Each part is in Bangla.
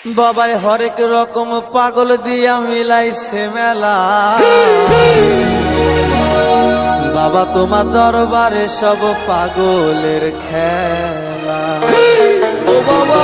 বাবাই হরেক রকম পাগল দিয়া মিলাইছে মেলা। বাবা তোমার দরবারে সব পাগলের খেলা। ও বাবা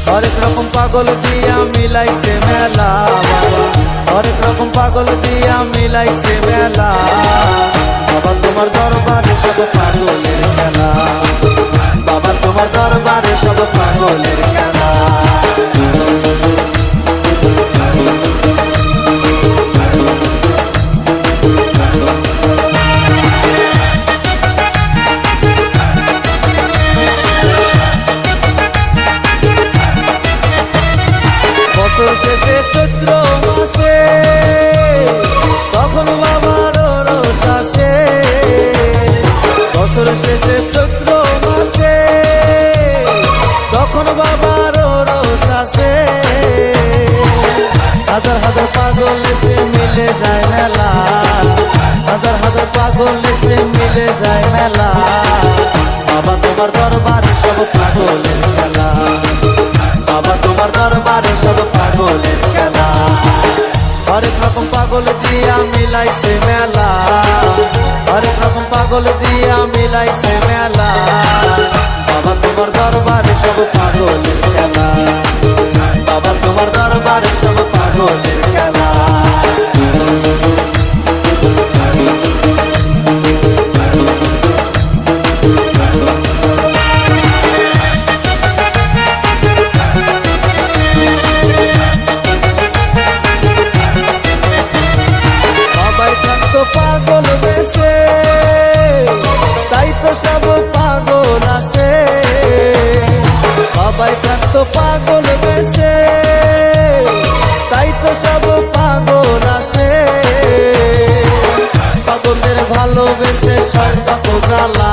হরেক রকম পাগল দিয়া মিলাইছে মেলা। বাবা হরেক রকম পাগল দিয়া মিলাইছে মেলা। বাবা তোমার দরবারে সব পাগলের খেলা। বাবা তোমার দরবারে সব পাগলের খেলা। বছর শেষে চৈত্র মাসে তখন বাবার রস আসে। বছর শেষে চৈত্র মাসে তখন বাবার রস আসে। হাজার হাজার পাগল এসে মিলে যায় মেলা। হাজার হাজার পাগল এসে মিলে যায় মেলা। বাবা তোমার দরবারে সব পাগলের খেলা। বাবা তোমার দরবারে সব পাগলের খেলা। হরেক রকম পাগল দিয়া মিলাইছে মেলা। হরেক রকম পাগল দিয়া মিলাইছে মেলা। বাবা তোমার দরবারে সব পাগলের খেলা। বাবা তোমার দরবারে সব পাগলের খেলা। পাগল বেশে তাই তো সব পাগল আছে। বাবাই থাকতো পাগল বেশে তাই তো সব পাগল আছে। পাগলদের ভালোবেসে শয়তান জ্বালা।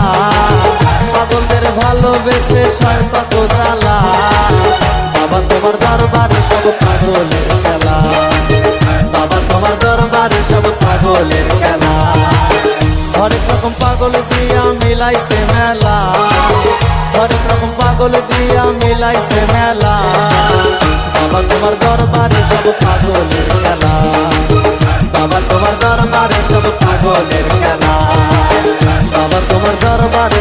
পাগলদের ভালোবেসে শয়তান জ্বালা। বাবা তোমার দরবারে সব পাগলের খেলা। বাবা তোমার দরবারে সব পাগলের খেলা। হরেক রকম পাগল দিয়া মিলাইছে মেলা। হরেক রকম পাগল দিয়া মিলাইছে মেলা। বাবা তোমার দরবারে সব পাগলের খেলা। বাবা তোমার দরবারে সব পাগলের খেলা। বাবা তোমার দরবারে